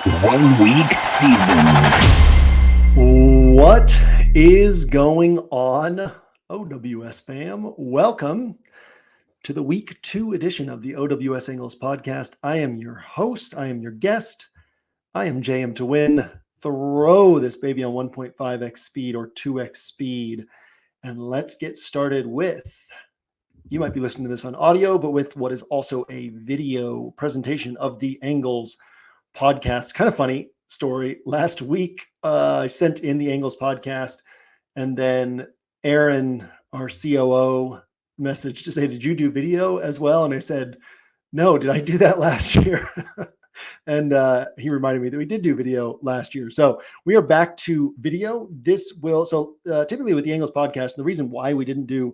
1 week season. What is going on, OWS fam? Welcome to the week 2 edition of the OWS Angles podcast. I am your host. I am your guest. I am JMToWin. Throw this baby on 1.5x speed or 2x speed. And let's get started with, you might be listening to this on audio, but with what is also a video presentation of the Angles podcast. Kind of funny story. Last week, I sent in the Angles podcast, and then Aaron, our COO, messaged to say, "Did you do video as well?" And I said, "No, did I do that last year?" And he reminded me that we did do video last year. So we are back to video. Typically with the Angles podcast, and the reason why we didn't do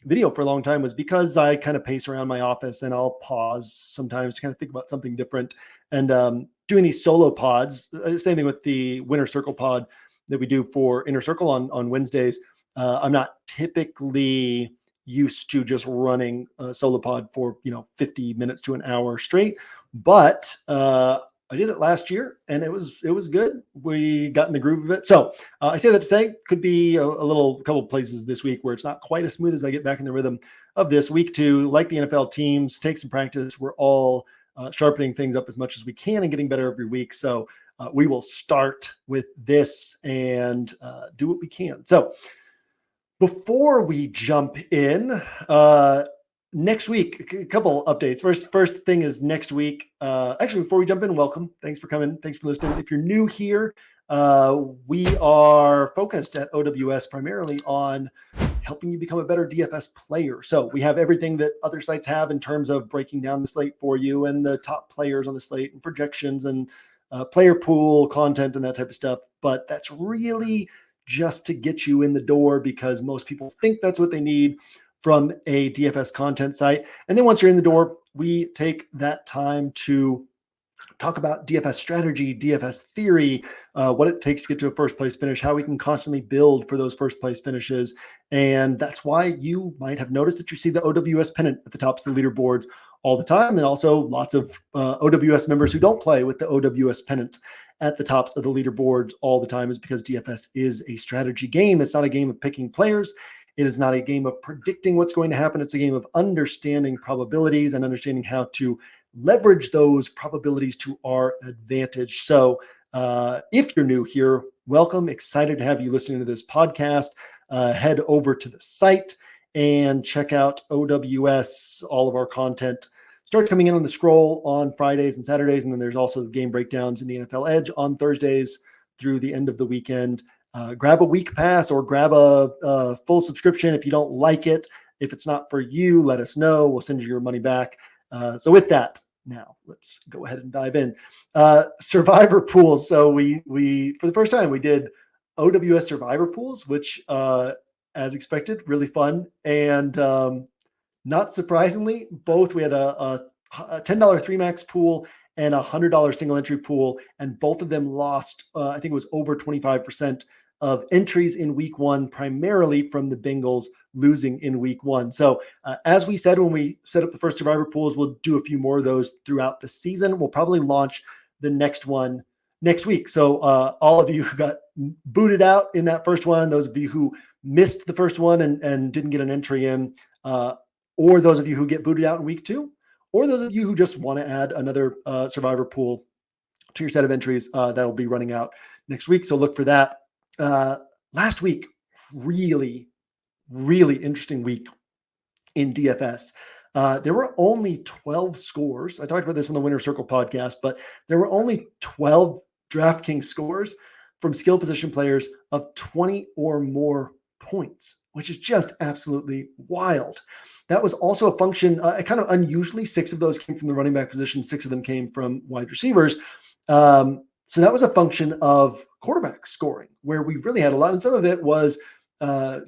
video for a long time was because I kind of pace around my office and I'll pause sometimes to kind of think about something different. And doing these solo pods, same thing with the Winner Circle pod that we do for Inner Circle on Wednesdays. I'm not typically used to just running a solo pod for 50 minutes to an hour straight, but I did it last year and it was good. We got in the groove of it. So I say that to say, could be a couple places this week where it's not quite as smooth as I get back in the rhythm of this. Week 2, like the NFL teams, take some practice. We're all sharpening things up as much as we can and getting better every week. So we will start with this and do what we can. So before we jump in, next week, a couple updates. First thing is next week. Actually, before we jump in, welcome. Thanks for coming. Thanks for listening. If you're new here, we are focused at OWS primarily on helping you become a better DFS player. So we have everything that other sites have in terms of breaking down the slate for you and the top players on the slate and projections and player pool content and that type of stuff. But that's really just to get you in the door because most people think that's what they need from a DFS content site. And then once you're in the door, we take that time to talk about DFS strategy, DFS theory, what it takes to get to a first place finish, how we can constantly build for those first place finishes. And that's why you might have noticed that you see the OWS pennant at the tops of the leaderboards all the time. And also lots of OWS members who don't play with the OWS pennant at the tops of the leaderboards all the time is because DFS is a strategy game. It's not a game of picking players. It is not a game of predicting what's going to happen. It's a game of understanding probabilities and understanding how to leverage those probabilities to our advantage. So if you're new here, welcome. Excited to have you listening to this podcast. Head over to the site and check out OWS. All of our content starts coming in on the scroll on Fridays and Saturdays. And then there's also game breakdowns in the NFL Edge on Thursdays through the end of the weekend. Grab a week pass or grab a full subscription if you don't like it. If it's not for you, let us know. We'll send you your money back. So with that, now let's go ahead and dive in. Survivor pools. So we for the first time, we did OWS survivor pools, which as expected, really fun. And not surprisingly, both we had a $10 three max pool and a $100 single entry pool. And both of them lost, I think it was over 25% of entries in week 1, primarily from the Bengals losing in week 1. So as we said, when we set up the first survivor pools, we'll do a few more of those throughout the season. We'll probably launch the next one next week. So all of you who got booted out in that first one, those of you who missed the first one and didn't get an entry in, or those of you who get booted out in week 2, or those of you who just want to add another survivor pool to your set of entries, that'll be running out next week. So look for that. Last week, really interesting week in DFS. There were only 12 scores. I talked about this on the Winner Circle podcast, but there were only 12 DraftKings scores from skill position players of 20 or more points, which is just absolutely wild. That was also a function, kind of unusually, 6 of those came from the running back position, 6 of them came from wide receivers. So that was a function of quarterback scoring, where we really had a lot, and some of it was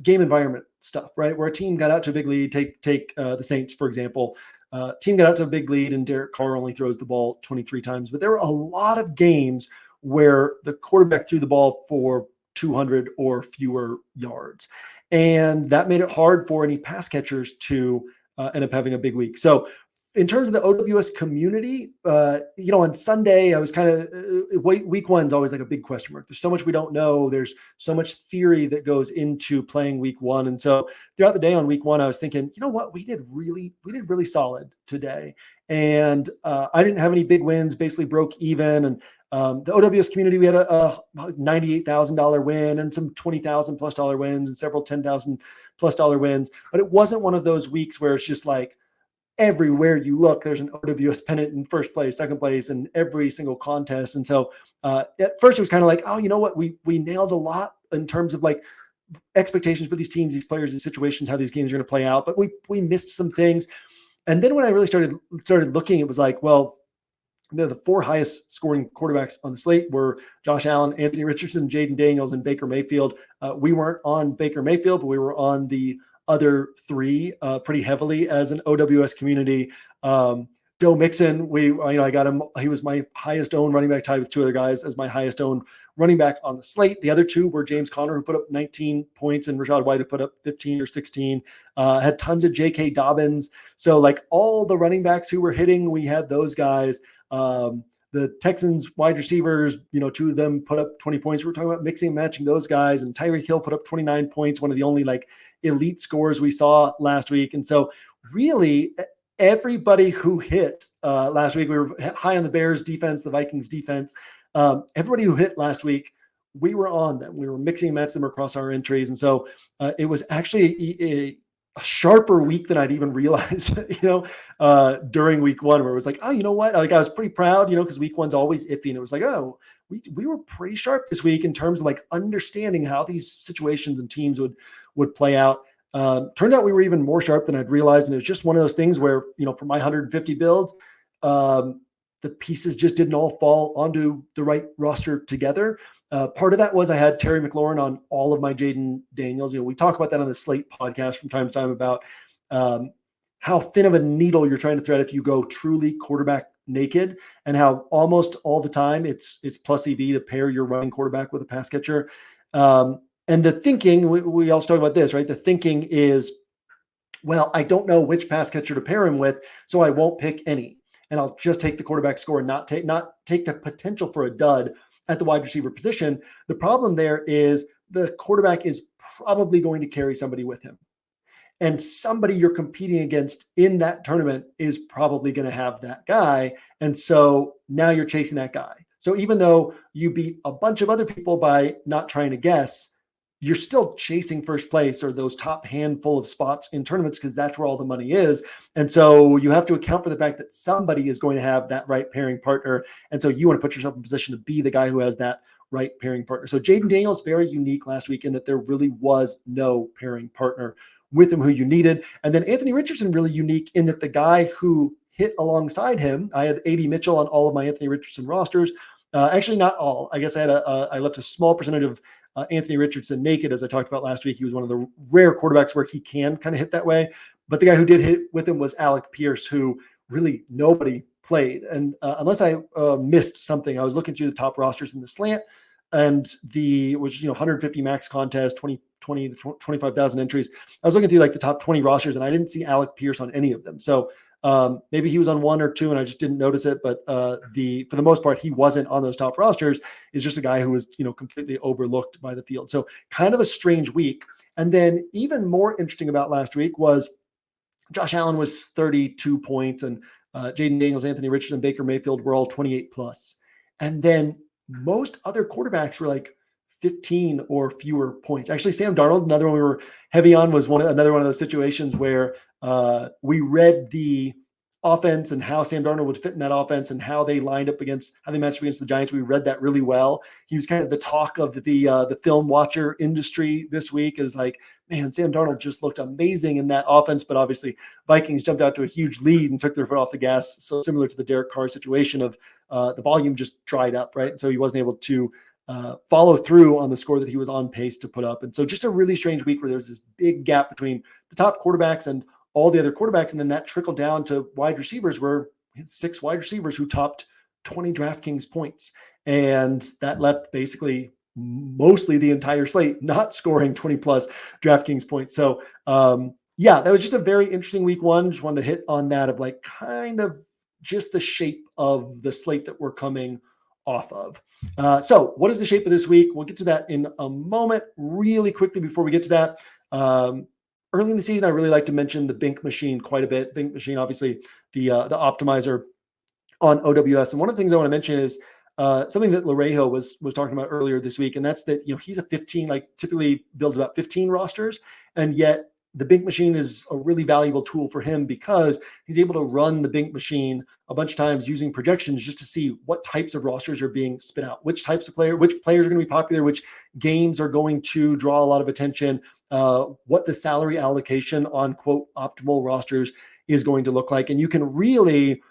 game environment stuff, right? Where a team got out to a big lead, take the Saints, for example. Team got out to a big lead and Derek Carr only throws the ball 23 times. But there were a lot of games where the quarterback threw the ball for 200 or fewer yards. And that made it hard for any pass catchers to end up having a big week. So in terms of the OWS community, on Sunday, I was kind of week one's always like a big question mark. There's so much we don't know. There's so much theory that goes into playing week one. And so throughout the day on week one, I was thinking, you know what, we did really solid today. And I didn't have any big wins, basically broke even. And the OWS community, we had a $98,000 win and some $20,000+ wins and several $10,000+ wins. But it wasn't one of those weeks where it's just like, everywhere you look, there's an OWS pennant in first place, second place, in every single contest. And so at first it was kind of like, oh, you know what? We nailed a lot in terms of like expectations for these teams, these players, these situations, how these games are going to play out. But we missed some things. And then when I really started looking, it was like, well, the four highest scoring quarterbacks on the slate were Josh Allen, Anthony Richardson, Jaden Daniels, and Baker Mayfield. We weren't on Baker Mayfield, but we were on the other three pretty heavily as an OWS community. Joe Mixon, I got him. He was my highest owned running back, tied with two other guys as my highest owned running back on the slate. The other two were James Conner, who put up 19 points, and Rachaad White, who put up 15 or 16. Had tons of J.K. Dobbins. So like all the running backs who were hitting, we had those guys. The Texans wide receivers, two of them put up 20 points. We're talking about mixing and matching those guys. And Tyreek Hill put up 29 points, one of the only like elite scores we saw last week. And so really everybody who hit last week, we were high on the Bears defense, the Vikings defense. Everybody who hit last week, we were on them. We were mixing and matching them across our entries. And so it was actually a sharper week than I'd even realized, during week one, where it was like, oh, you know what? Like I was pretty proud, because week one's always iffy. And it was like, oh, we were pretty sharp this week in terms of like understanding how these situations and teams would play out. Turned out we were even more sharp than I'd realized. And it was just one of those things where, for my 150 builds, the pieces just didn't all fall onto the right roster together. Part of that was I had Terry McLaurin on all of my Jaden Daniels. We talk about that on the Slate podcast from time to time about how thin of a needle you're trying to thread if you go truly quarterback naked, and how almost all the time it's plus EV to pair your running quarterback with a pass catcher. And the thinking, we also talk about this, right? The thinking is, well, I don't know which pass catcher to pair him with, so I won't pick any. And I'll just take the quarterback score and not take the potential for a dud at the wide receiver position. The problem there is the quarterback is probably going to carry somebody with him. And somebody you're competing against in that tournament is probably going to have that guy. And so now you're chasing that guy. So even though you beat a bunch of other people by not trying to guess, you're still chasing first place or those top handful of spots in tournaments, because that's where all the money is. And so you have to account for the fact that somebody is going to have that right pairing partner. And so you want to put yourself in position to be the guy who has that right pairing partner. So Jaden Daniels, very unique last week in that there really was no pairing partner with him who you needed. And then Anthony Richardson, really unique in that the guy who hit alongside him, I had A.D. Mitchell on all of my Anthony Richardson rosters. Actually, not all. I guess I left a small percentage of Anthony Richardson naked, as I talked about last week. He was one of the rare quarterbacks where he can kind of hit that way. But the guy who did hit with him was Alec Pierce, who really nobody played. And unless I missed something, I was looking through the top rosters in the slant, and which 150 max contest, 20 to 25,000 entries. I was looking through like the top 20 rosters, and I didn't see Alec Pierce on any of them. So maybe he was on one or two and I just didn't notice it. But for the most part, he wasn't on those top rosters. Is just a guy who was, completely overlooked by the field. So kind of a strange week. And then even more interesting about last week was Josh Allen was 32 points, and Jaden Daniels, Anthony Richardson, Baker Mayfield were all 28 plus. And then most other quarterbacks were like 15 or fewer points. Actually, Sam Darnold, another one we were heavy on, was another one of those situations where we read the offense and how Sam Darnold would fit in that offense and how they matched up against the Giants. We read that really well. He was kind of the talk of the film watcher industry this week, is like, man, Sam Darnold just looked amazing in that offense. But obviously Vikings jumped out to a huge lead and took their foot off the gas. So similar to the Derek Carr situation of the volume just dried up, right? And so he wasn't able to follow through on the score that he was on pace to put up. And so just a really strange week where there's this big gap between the top quarterbacks and all the other quarterbacks. And then that trickled down to wide receivers, where we had 6 wide receivers who topped 20 DraftKings points. And that left basically mostly the entire slate not scoring 20 plus DraftKings points. So yeah, that was just a very interesting week one. Just wanted to hit on that of like kind of just the shape of the slate that we're coming off of. So what is the shape of this week? We'll get to that in a moment. Really quickly before we get to that, early in the season, I really like to mention the Bink Machine quite a bit. Bink Machine, obviously the optimizer on OWS. And one of the things I want to mention is something that Larejo was talking about earlier this week, and that's that, he's a 15, like typically builds about 15 rosters, and yet the Bink Machine is a really valuable tool for him because he's able to run the Bink Machine a bunch of times using projections just to see what types of rosters are being spit out, which types of which players are going to be popular, which games are going to draw a lot of attention, what the salary allocation on quote optimal rosters is going to look like. And you can really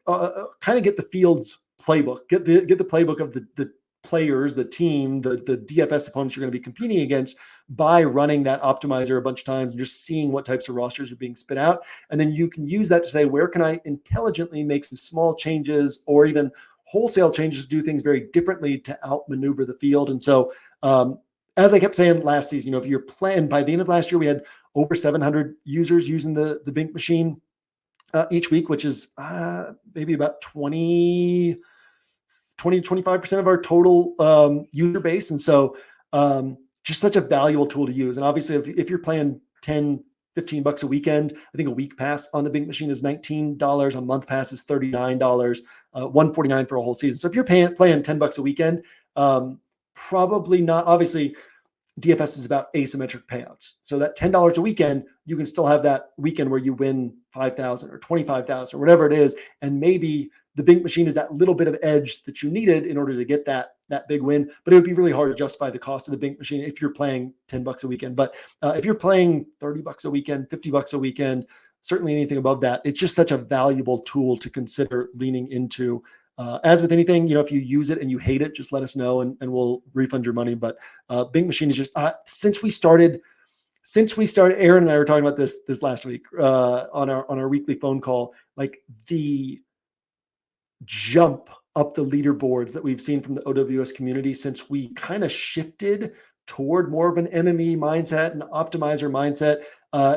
kind of get the field's playbook, get the playbook of the players, the team, the DFS opponents you're going to be competing against by running that optimizer a bunch of times and just seeing what types of rosters are being spit out. And then you can use that to say, where can I intelligently make some small changes or even wholesale changes to do things very differently to outmaneuver the field. And so, as I kept saying last season, if you're playing, by the end of last year, we had over 700 users using the Bink Machine each week, which is maybe about 20 to 25% of our total user base. And so just such a valuable tool to use. And obviously, if you're playing 10, 15 bucks a weekend, I think a week pass on the Bink Machine is $19. A month pass is $39, $149 for a whole season. So if you're playing 10 bucks a weekend, probably not. Obviously, DFS is about asymmetric payouts. So that $10 a weekend, you can still have that weekend where you win 5,000 or 25,000 or whatever it is. And maybe the Bink Machine is that little bit of edge that you needed in order to get that big win. But it would be really hard to justify the cost of the Bink Machine if you're playing 10 bucks a weekend. But if you're playing 30 bucks a weekend, 50 bucks a weekend, certainly anything above that, it's just such a valuable tool to consider leaning into. As with anything, if you use it and you hate it, just let us know and we'll refund your money. But Bink Machine is just since we started, Aaron and I were talking about this last week on our weekly phone call, like the jump up the leaderboards that we've seen from the OWS community since we kind of shifted toward more of an MME mindset and optimizer mindset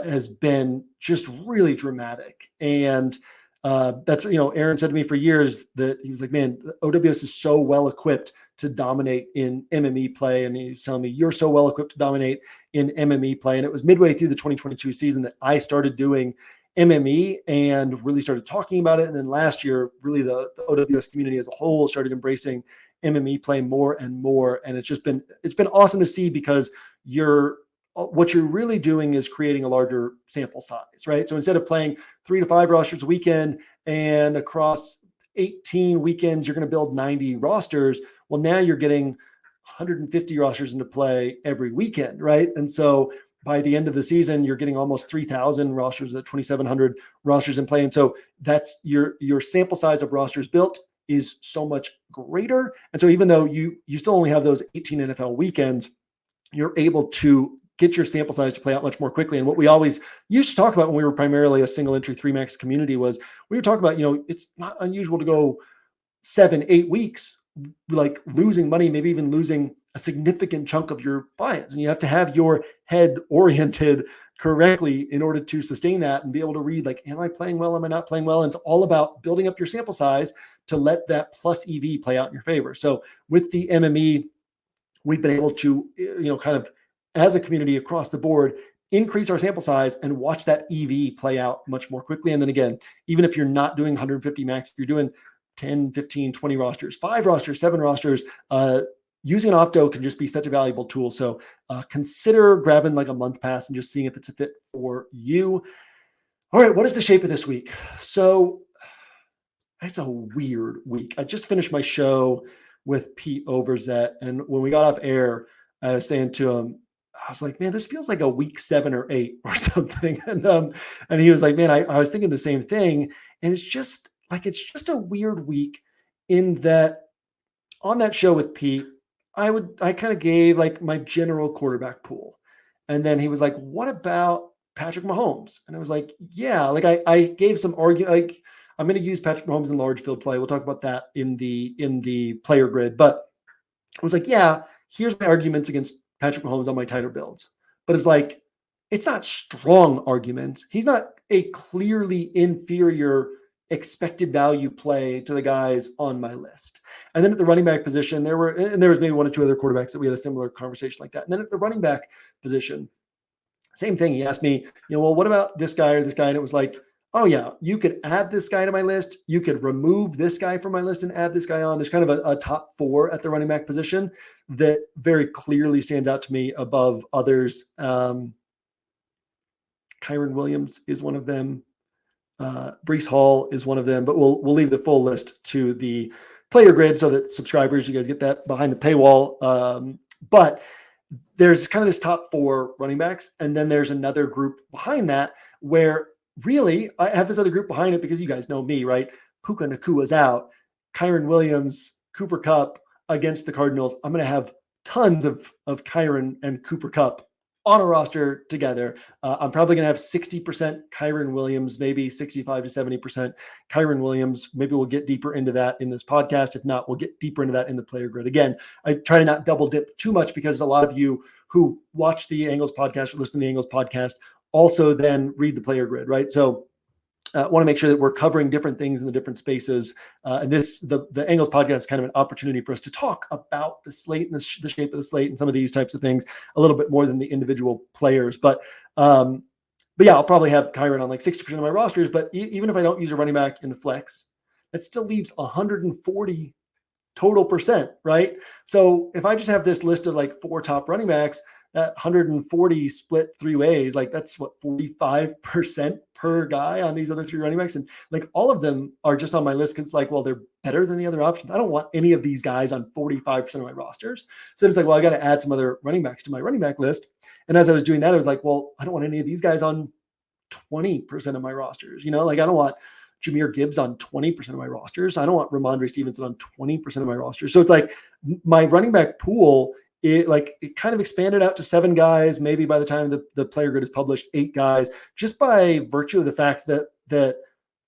has been just really dramatic. And that's, Aaron said to me for years that he was like, man, OWS is so well equipped to dominate in MME play. And he was telling me, you're so well equipped to dominate in MME play. And it was midway through the 2022 season that I started doing MME and really started talking about it. And then last year, really the OWS community as a whole started embracing MME play more and more. And it's been awesome to see because what you're really doing is creating a larger sample size, right? So instead of playing 3 to 5 rosters a weekend and across 18 weekends, you're going to build 90 rosters. Well, now you're getting 150 rosters into play every weekend, right? And so by the end of the season, you're getting almost 3,000 rosters at 2,700 rosters in play. And so that's your sample size of rosters built is so much greater. And so even though you still only have those 18 NFL weekends, you're able to get your sample size to play out much more quickly. And what we always used to talk about when we were primarily a single entry 3max community was we were talking about, it's not unusual to go 7-8 weeks, like losing money, maybe even losing a significant chunk of your buy-ins. And you have to have your head oriented correctly in order to sustain that and be able to read, like, am I playing well? Am I not playing well? And it's all about building up your sample size to let that plus EV play out in your favor. So with the MME, we've been able to, kind of as a community across the board, increase our sample size and watch that EV play out much more quickly. And then again, even if you're not doing 150 max, if you're doing 10, 15, 20 rosters, 5 rosters, 7 rosters, using an opto can just be such a valuable tool. So consider grabbing like a month pass and just seeing if it's a fit for you. All right, what is the shape of this week? So it's a weird week. I just finished my show with Pete Overzet, and when we got off air, I was saying to him, I was like, man, this feels like a week 7 or 8 or something. And he was like, man, I was thinking the same thing. And it's just a weird week in that on that show with Pete, I kind of gave like my general quarterback pool. And then he was like, what about Patrick Mahomes? And I was like, yeah, like I gave some argument, like I'm going to use Patrick Mahomes in large field play. We'll talk about that in the player grid. But I was like, yeah, here's my arguments against Patrick Mahomes on my tighter builds. But it's like, it's not strong arguments. He's not a clearly inferior expected value play to the guys on my list. And then at the running back position, there was maybe one or two other quarterbacks that we had a similar conversation like that. And then at the running back position, same thing. He asked me, well, what about this guy or this guy? And it was like, oh yeah, you could add this guy to my list. You could remove this guy from my list and add this guy on. There's kind of a top four at the running back position that very clearly stands out to me above others. Kyren Williams is one of them. Breece Hall is one of them, but we'll leave the full list to the player grid so that subscribers, you guys get that behind the paywall. But there's kind of this top four running backs, and then there's another group behind that where really I have this other group behind it because you guys know me, right? Puka Nakua's out, Kyren Williams, Cooper Kupp against the Cardinals. I'm going to have tons of Kyren and Cooper Kupp on a roster together. I'm probably going to have 60% Kyren Williams, maybe 65 to 70% Kyren Williams. Maybe we'll get deeper into that in this podcast. If not, we'll get deeper into that in the player grid. Again, I try to not double dip too much because a lot of you who watch the Angles podcast or listen to the Angles podcast also then read the player grid, right? So want to make sure that we're covering different things in the different spaces. And the Angles podcast is kind of an opportunity for us to talk about the slate and the shape of the slate and some of these types of things a little bit more than the individual players. But yeah, I'll probably have Kyren on like 60% of my rosters, but even if I don't use a running back in the flex, that still leaves 140 total percent, right? So if I just have this list of like four top running backs, that 140 split three ways, like that's what, 45% per guy on these other three running backs. And like all of them are just on my list because like, well, they're better than the other options. I don't want any of these guys on 45% of my rosters. So it's like, well, I got to add some other running backs to my running back list. And as I was doing that, I was like, well, I don't want any of these guys on 20% of my rosters. Like I don't want Jahmyr Gibbs on 20% of my rosters. I don't want Ramondre Stevenson on 20% of my rosters. So it's like my running back pool, it kind of expanded out to 7 guys, maybe by the time the player grid is published, 8 guys, just by virtue of the fact that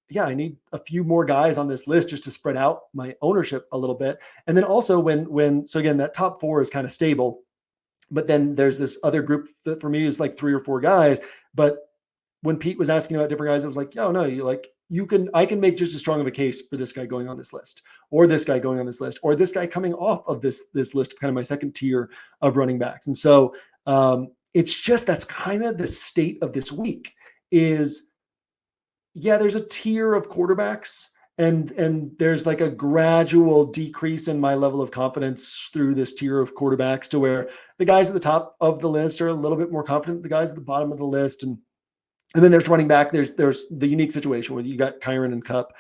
yeah, I need a few more guys on this list just to spread out my ownership a little bit. And then also so again, that top 4 is kind of stable, but then there's this other group that for me is like 3 or 4 guys. But when Pete was asking about different guys, I was like, oh no, I can make just as strong of a case for this guy going on this list, or this guy going on this list, or this guy coming off of this list of kind of my second tier of running backs. And so it's just, that's kind of the state of this week is, yeah, there's a tier of quarterbacks and there's like a gradual decrease in my level of confidence through this tier of quarterbacks to where the guys at the top of the list are a little bit more confident than the guys at the bottom of the list. And then there's running back. There's the unique situation where you got Kiren and Cup,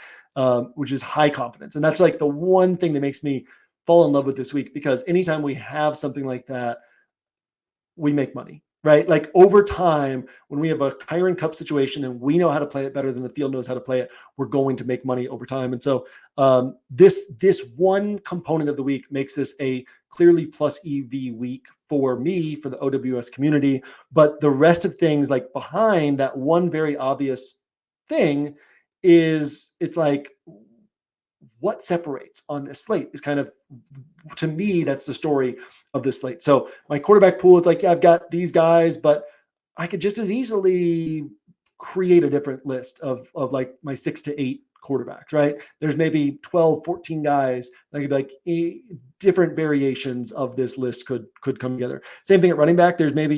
which is high confidence. And that's like the one thing that makes me fall in love with this week, because anytime we have something like that, we make money, right? Like over time, when we have a Kiren Cup situation and we know how to play it better than the field knows how to play it, we're going to make money over time. And so this one component of the week makes this a clearly plus EV week for me, for the OWS community. But the rest of things like behind that one very obvious thing is, it's like, what separates on this slate is kind of, to me, that's the story of this slate. So my quarterback pool, it's like, yeah, I've got these guys, but I could just as easily create a different list of like my 6 to 8 quarterbacks, right? There's maybe 12, 14 guys that could be like different variations of this list could come together. Same thing at running back. There's maybe,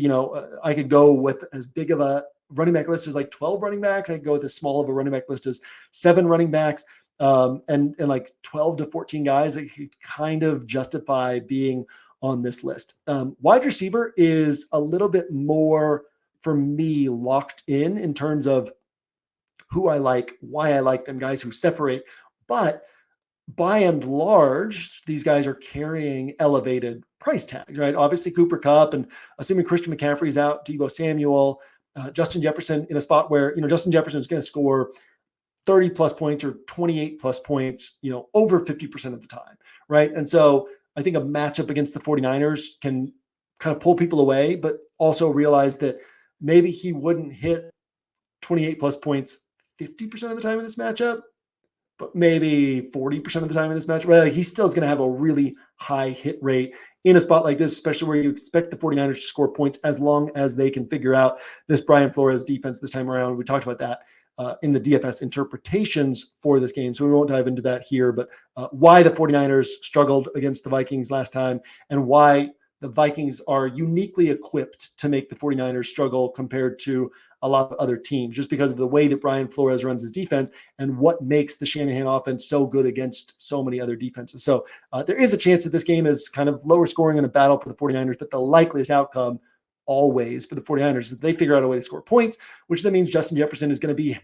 I could go with as big of a running back list as like 12 running backs. I could go with as small of a running back list as 7 running backs. And like 12 to 14 guys that could kind of justify being on this list. Wide receiver is a little bit more, for me, locked in terms of who I like, why I like them, guys who separate. But by and large, these guys are carrying elevated price tags, right? Obviously, Cooper Kupp, and assuming Christian McCaffrey's out, Deebo Samuel, Justin Jefferson, in a spot where, Justin Jefferson is going to score 30 plus points or 28 plus points, over 50% of the time, right? And so I think a matchup against the 49ers can kind of pull people away, but also realize that maybe he wouldn't hit 28 plus points 50% of the time in this matchup, but maybe 40% of the time in this matchup. Well, he still is going to have a really high hit rate in a spot like this, especially where you expect the 49ers to score points as long as they can figure out this Brian Flores defense this time around. We talked about that in the DFS interpretations for this game, so we won't dive into that here, but why the 49ers struggled against the Vikings last time and why the Vikings are uniquely equipped to make the 49ers struggle compared to a lot of other teams, just because of the way that Brian Flores runs his defense and what makes the Shanahan offense so good against so many other defenses. So there is a chance that this game is kind of lower scoring in a battle for the 49ers, but the likeliest outcome always for the 49ers is that they figure out a way to score points, which then means Justin Jefferson is going to be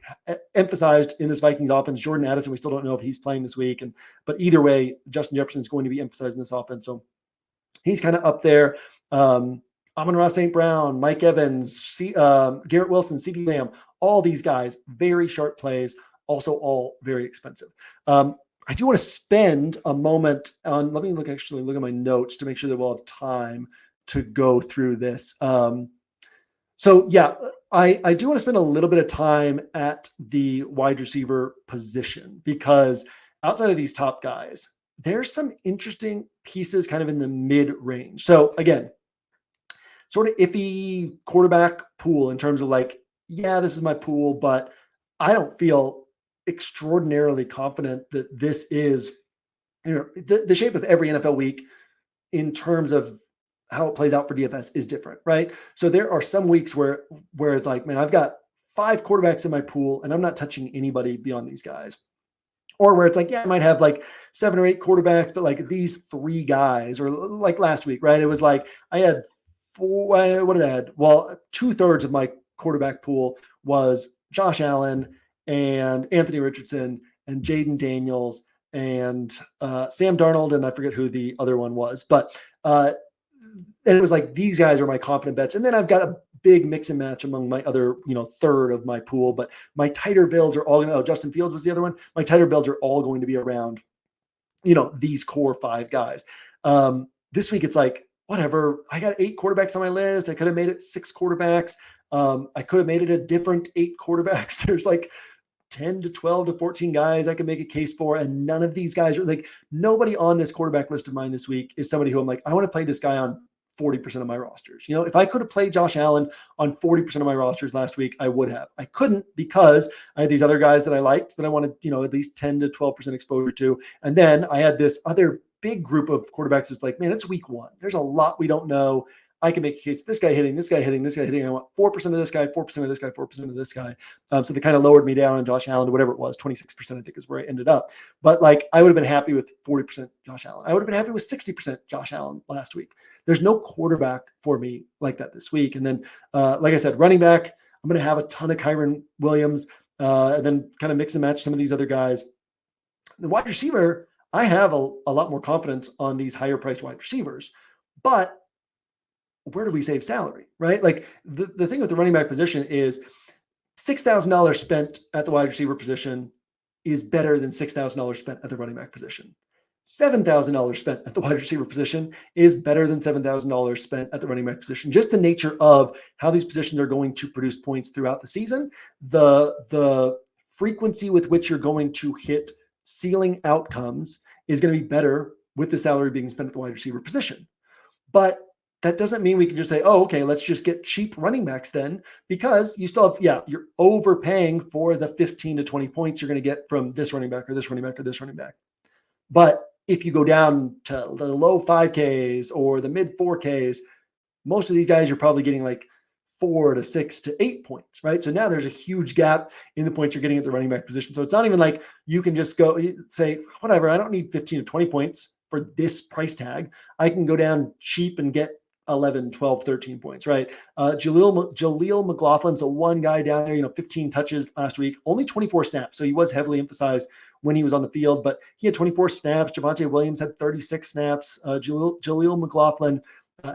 emphasized in this Vikings offense. Jordan Addison, we still don't know if he's playing this week, but either way, Justin Jefferson is going to be emphasized in this offense. So he's kind of up there. Amon-Ra St. Brown, Mike Evans, Garrett Wilson, CeeDee Lamb, all these guys, very sharp plays, also all very expensive. I do want to spend a moment on, let me look at my notes to make sure that we'll have time to go through this. So yeah, I do want to spend a little bit of time at the wide receiver position, because outside of these top guys, there's some interesting pieces kind of in the mid-range. So again, sort of iffy quarterback pool in terms of like, yeah, this is my pool, but I don't feel extraordinarily confident that this is, the shape of every NFL week in terms of how it plays out for DFS is different, right? So there are some weeks where it's like, man, I've got 5 quarterbacks in my pool and I'm not touching anybody beyond these guys. Or where it's like, yeah, I might have like 7 or 8 quarterbacks, but like these 3 guys, or like last week, right? It was like I had 4, what did I had? Well, 2/3 of my quarterback pool was Josh Allen and Anthony Richardson and Jaden Daniels and Sam Darnold, and I forget who the other one was, but and it was like, these guys are my confident bets. And then I've got a big mix and match among my other, third of my pool, but my tighter builds are all going to, Justin Fields was the other one. My tighter builds are all going to be around, these core 5 guys. This week, it's like, whatever, I got 8 quarterbacks on my list. I could have made it 6 quarterbacks. I could have made it a different 8 quarterbacks. There's like 10 to 12 to 14 guys I can make a case for. And none of these guys are like, nobody on this quarterback list of mine this week is somebody who I'm like, I want to play this guy on 40% of my rosters. If I could have played Josh Allen on 40% of my rosters last week, I would have. I couldn't, because I had these other guys that I liked that I wanted, at least 10 to 12% exposure to. And then I had this other big group of quarterbacks. It's like, man, it's week 1. There's a lot we don't know. I can make a case, this guy hitting, this guy hitting, this guy hitting. I want 4% of this guy, 4% of this guy, 4% of this guy. So they kind of lowered me down on Josh Allen to whatever it was, 26%, I think is where I ended up. But like, I would have been happy with 40% Josh Allen. I would have been happy with 60% Josh Allen last week. There's no quarterback for me like that this week. And then, like I said, running back, I'm going to have a ton of Kiren Williams, and then kind of mix and match some of these other guys. The wide receiver, I have a lot more confidence on these higher priced wide receivers, but where do we save salary, right? Like the thing with the running back position is $6,000 spent at the wide receiver position is better than $6,000 spent at the running back position. $7,000 spent at the wide receiver position is better than $7,000 spent at the running back position. Just the nature of how these positions are going to produce points throughout the season, the frequency with which you're going to hit ceiling outcomes is going to be better with the salary being spent at the wide receiver position. But that doesn't mean we can just say, oh, okay, let's just get cheap running backs then, because you still have, you're overpaying for the 15 to 20 points you're going to get from this running back or this running back or this running back. But if you go down to the low 5Ks or the mid 4Ks, most of these guys you're probably getting like 4 to 6 to 8 points, right? So now there's a huge gap in the points you're getting at the running back position. So it's not even like you can just go say, whatever, I don't need 15 to 20 points for this price tag. I can go down cheap and get 11, 12, 13 points, right? Jaleel McLaughlin's a one guy down there, 15 touches last week, only 24 snaps. So he was heavily emphasized when he was on the field, but he had 24 snaps. Javonte Williams had 36 snaps. Jaleel McLaughlin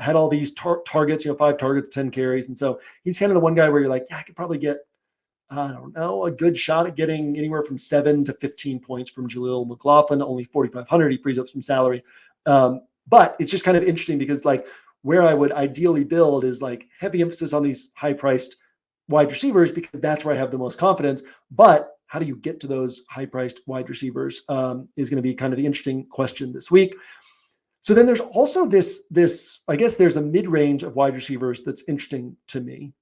had all these targets, 5 targets, 10 carries. And so he's kind of the one guy where you're like, yeah, I could probably get, I don't know, a good shot at getting anywhere from 7 to 15 points from Jaleel McLaughlin, only 4,500. He frees up some salary. But it's just kind of interesting because like where I would ideally build is like heavy emphasis on these high priced wide receivers, because that's where I have the most confidence. But how do you get to those high priced wide receivers is going to be kind of the interesting question this week. So then there's also this, I guess there's a mid-range of wide receivers that's interesting to me.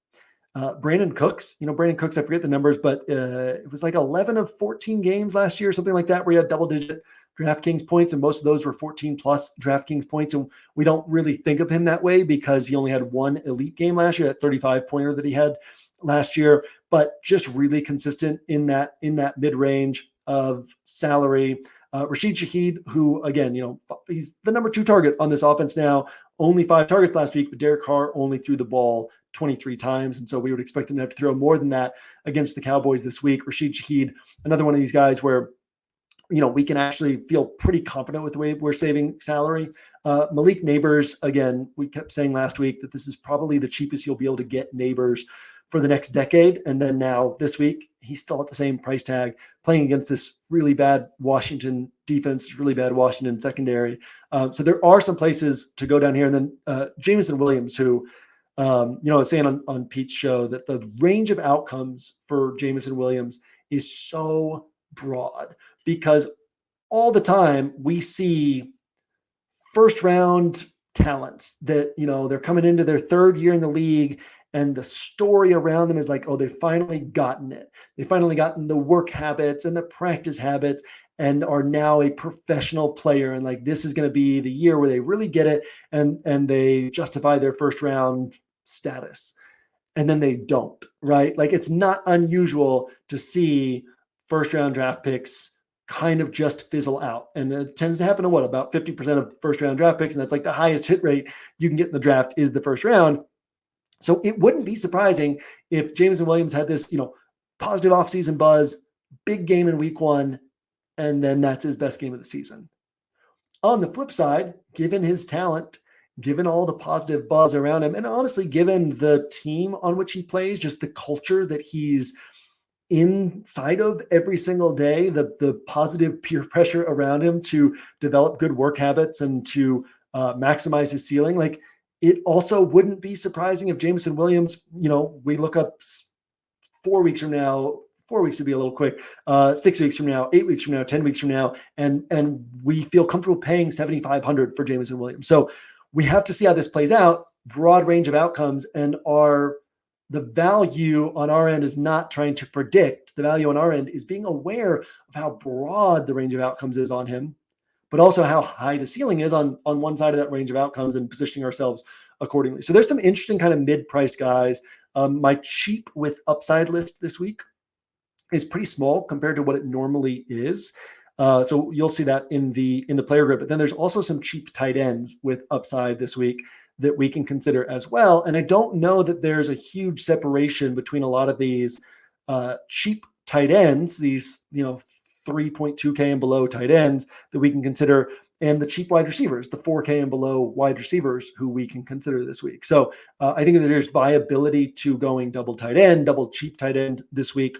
Brandon Cooks, Brandon Cooks, I forget the numbers, but it was like 11 of 14 games last year, something like that, where he had double-digit DraftKings points, and most of those were 14 plus DraftKings points. And we don't really think of him that way because he only had one elite game last year, that 35 pointer that he had last year, but just really consistent in that mid-range of salary. Rashid Shaheed, who again, he's the number 2 target on this offense now, only 5 targets last week, but Derek Carr only threw the ball 23 times. And so we would expect him to have to throw more than that against the Cowboys this week. Rashid Shaheed, another one of these guys where, we can actually feel pretty confident with the way we're saving salary. Malik Neighbors, again, we kept saying last week that this is probably the cheapest you'll be able to get Neighbors for the next decade. And then now this week, he's still at the same price tag, playing against this really bad Washington defense, really bad Washington secondary. So there are some places to go down here. And then Jameson Williams, who, I was saying on Pete's show that the range of outcomes for Jameson Williams is so broad, because all the time we see first round talents that, they're coming into their 3rd year in the league, and the story around them is like, oh, they've finally gotten it. They've finally gotten the work habits and the practice habits and are now a professional player. And like, this is going to be the year where they really get it and they justify their first round status. And then they don't, right? Like, it's not unusual to see first round draft picks kind of just fizzle out. And it tends to happen to about 50% of first round draft picks. And that's like the highest hit rate you can get in the draft is the first round. So it wouldn't be surprising if Jameson Williams had this, positive offseason buzz, big game in week 1, and then that's his best game of the season. On the flip side, given his talent, given all the positive buzz around him, and honestly, given the team on which he plays, just the culture that he's inside of every single day, the positive peer pressure around him to develop good work habits and to maximize his ceiling, like, it also wouldn't be surprising if Jameson Williams, we look up 4 weeks from now, 4 weeks would be a little quick, 6 weeks from now, 8 weeks from now, 10 weeks from now, and we feel comfortable paying $7,500 for Jameson Williams. So we have to see how this plays out, broad range of outcomes, and the value on our end is not trying to predict. The value on our end is being aware of how broad the range of outcomes is on him, but also how high the ceiling is on one side of that range of outcomes, and positioning ourselves accordingly. So there's some interesting kind of mid-priced guys. My cheap with upside list this week is pretty small compared to what it normally is. So you'll see that in the player group. But then there's also some cheap tight ends with upside this week that we can consider as well. And I don't know that there's a huge separation between a lot of these cheap tight ends, these 3.2K and below tight ends that we can consider, and the cheap wide receivers, the 4K and below wide receivers who we can consider this week. So I think that there's viability to going double tight end, double cheap tight end this week,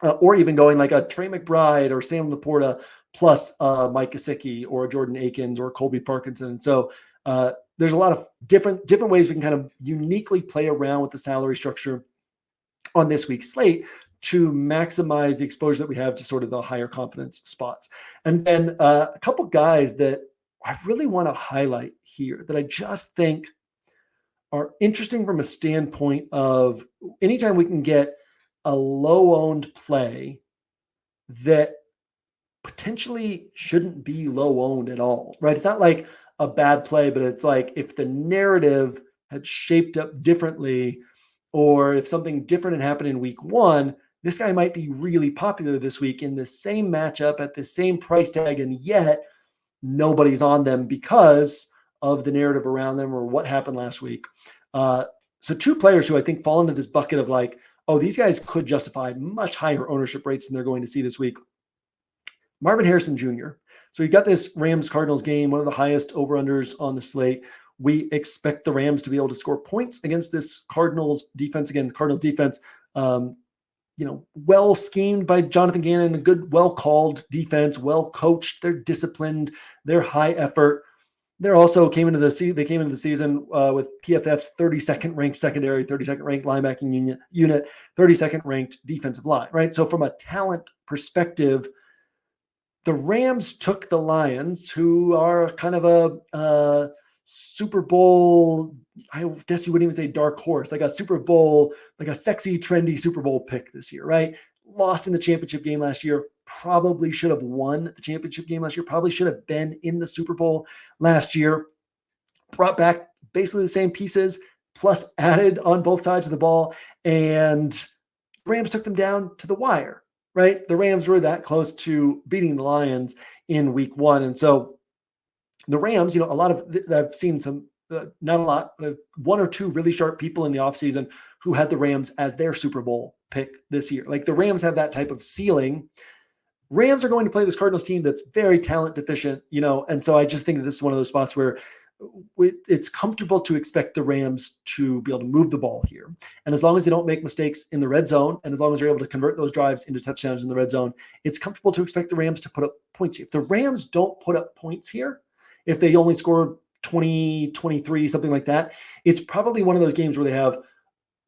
or even going like a Trey McBride or Sam Laporta plus Mike Gesicki or Jordan Akins or Colby Parkinson. So there's a lot of different ways we can kind of uniquely play around with the salary structure on this week's slate to maximize the exposure that we have to sort of the higher confidence spots. And then a couple guys that I really want to highlight here that I just think are interesting from a standpoint of anytime we can get a low-owned play that potentially shouldn't be low-owned at all, right? It's not like a bad play, but it's like if the narrative had shaped up differently, or if something different had happened in week 1, this guy might be really popular this week in the same matchup at the same price tag, and yet nobody's on them because of the narrative around them or what happened last week. So 2 players who I think fall into this bucket of like, oh, these guys could justify much higher ownership rates than they're going to see this week. Marvin Harrison Jr. So you got this Rams-Cardinals game, one of the highest over-unders on the slate. We expect the Rams to be able to score points against this Cardinals defense. Again, Cardinals defense, well schemed by Jonathan Gannon, a good, well-called defense, well-coached. They're disciplined. They're high effort. They also came into the season with PFF's 32nd ranked secondary, 32nd ranked linebacking unit, 32nd ranked defensive line, right? So from a talent perspective, the Rams took the Lions, who are kind of a Super Bowl, I guess you wouldn't even say dark horse, like a Super Bowl, like a sexy, trendy Super Bowl pick this year, right? Lost in the championship game last year, probably should have won the championship game last year, probably should have been in the Super Bowl last year, brought back basically the same pieces, plus added on both sides of the ball, and Rams took them down to the wire, right? The Rams were that close to beating the Lions in week 1. And so the Rams, a lot of, I've seen some, not a lot, but 1 or 2 really sharp people in the offseason who had the Rams as their Super Bowl pick this year. Like the Rams have that type of ceiling. Rams are going to play this Cardinals team that's very talent deficient, and so I just think that this is one of those spots where it's comfortable to expect the Rams to be able to move the ball here. And as long as they don't make mistakes in the red zone, and as long as they're able to convert those drives into touchdowns in the red zone, it's comfortable to expect the Rams to put up points here. If the Rams don't put up points here, if they only score 20, 23, something like that, it's probably one of those games where they have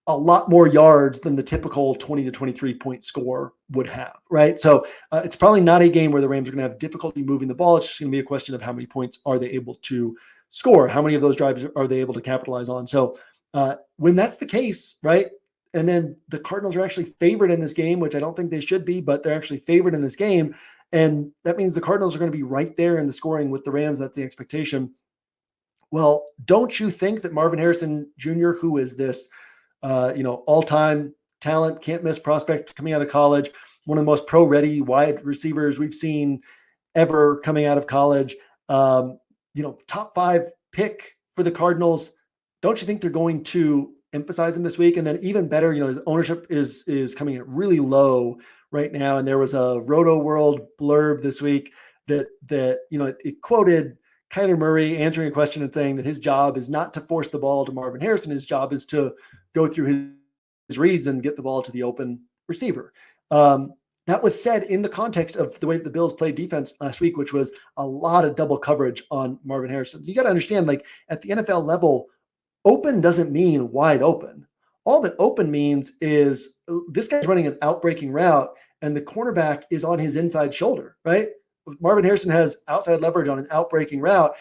a lot more yards than the typical 20 to 23 point score would have, right? So it's probably not a game where the Rams are going to have difficulty moving the ball. It's just going to be a question of how many points are they able to score? How many of those drives are they able to capitalize on? So when that's the case, right? And then the Cardinals are actually favored in this game, which I don't think they should be, but they're actually favored in this game. And that means the Cardinals are going to be right there in the scoring with the Rams. That's the expectation. Well, don't you think that Marvin Harrison Jr., who is this, all-time talent, can't miss prospect coming out of college, one of the most pro-ready wide receivers we've seen ever coming out of college, top 5 pick for the Cardinals. Don't you think they're going to emphasize him this week? And then even better, his ownership is coming at really low right now. And there was a Roto World blurb this week that it quoted Kyler Murray answering a question and saying that his job is not to force the ball to Marvin Harrison. His job is to go through his reads and get the ball to the open receiver. That was said in the context of the way the Bills played defense last week, which was a lot of double coverage on Marvin Harrison. You got to understand, like at the NFL level, open doesn't mean wide open. All that open means is this guy's running an out-breaking route and the cornerback is on his inside shoulder, right? Marvin Harrison has outside leverage on an out-breaking route.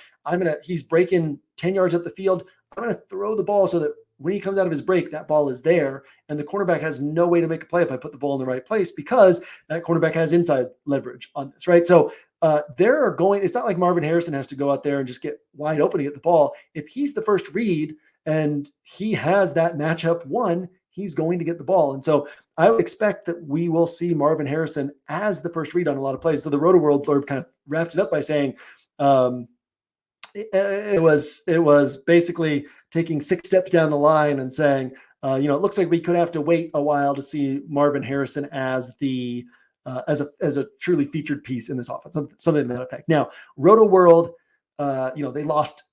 He's breaking 10 yards up the field. I'm going to throw the ball so that when he comes out of his break, that ball is there. And the cornerback has no way to make a play if I put the ball in the right place because that cornerback has inside leverage on this, right? So it's not like Marvin Harrison has to go out there and just get wide open to get the ball. If he's the first read and he has that matchup won, he's going to get the ball. And so I would expect that we will see Marvin Harrison as the first read on a lot of plays. So the Roto World blurb kind of wrapped it up by saying it was basically taking 6 steps down the line and saying, it looks like we could have to wait a while to see Marvin Harrison as the as a truly featured piece in this offense, something to that effect. Now, Roto World, they lost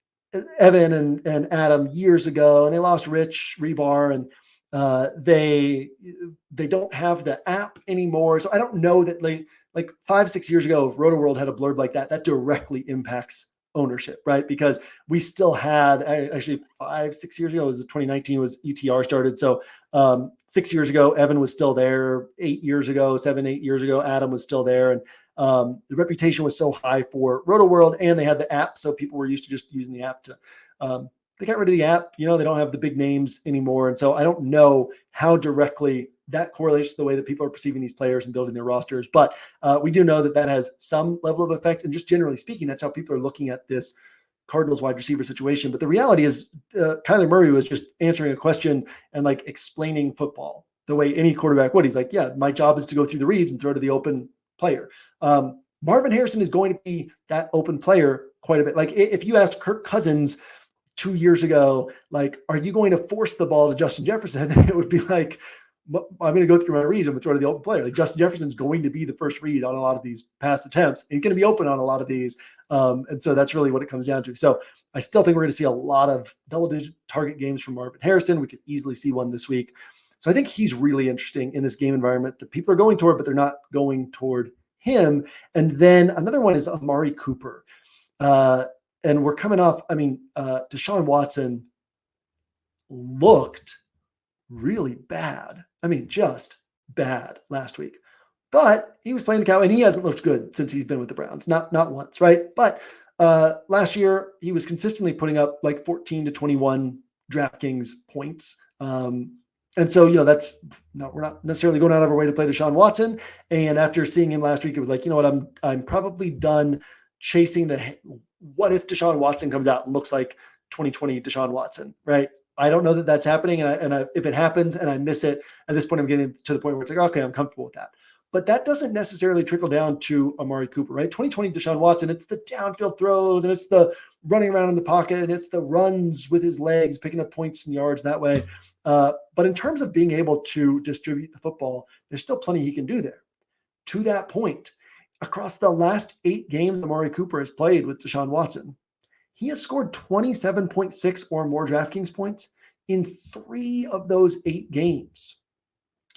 Evan and Adam years ago, and they lost Rich Rebar, and they don't have the app anymore. So I don't know that like 5-6 years ago, if Roto World had a blurb like that directly impacts ownership, right? Because we still had actually 5-6 years ago, it was 2019 was ETR started. So 6 years ago, Evan was still there. 8 years ago, 7-8 years ago, Adam was still there. And the reputation was so high for Roto World, and they had the app. So people were used to just using the app to, they got rid of the app, they don't have the big names anymore. And so I don't know how directly that correlates to the way that people are perceiving these players and building their rosters. But we do know that has some level of effect. And just generally speaking, that's how people are looking at this Cardinals wide receiver situation. But the reality is Kyler Murray was just answering a question and like explaining football the way any quarterback would. He's like, yeah, my job is to go through the reads and throw to the open player. Marvin Harrison is going to be that open player quite a bit. Like if you asked Kirk Cousins 2 years ago, like, are you going to force the ball to Justin Jefferson? It would be like, I'm going to go through my reads. I'm going to throw to the open player. Like Justin Jefferson's going to be the first read on a lot of these pass attempts. And he's going to be open on a lot of these. And so that's really what it comes down to. So I still think we're going to see a lot of double-digit target games from Marvin Harrison. We could easily see one this week. So I think he's really interesting in this game environment that people are going toward, but they're not going toward him. And then another one is Amari Cooper. And we're coming off, Deshaun Watson looked really bad. Just bad last week. but he was playing the Cowboys, and he hasn't looked good since he's been with the Browns. Not once, right? But last year, he was consistently putting up like 14 to 21 DraftKings points. And so, we're not necessarily going out of our way to play Deshaun Watson. And after seeing him last week, it was like, you know what, I'm probably done chasing what if Deshaun Watson comes out and looks like 2020 Deshaun Watson, right? I don't know that that's happening. And if it happens and I miss it, at this point, I'm getting to the point where it's like, okay, I'm comfortable with that. But that doesn't necessarily trickle down to Amari Cooper, right? 2020 Deshaun Watson, it's the downfield throws and it's the running around in the pocket and it's the runs with his legs, picking up points and yards that way. But in terms of being able to distribute the football, there's still plenty he can do there. To that point, across the last 8 games Amari Cooper has played with Deshaun Watson, he has scored 27.6 or more DraftKings points in 3 of those 8 games.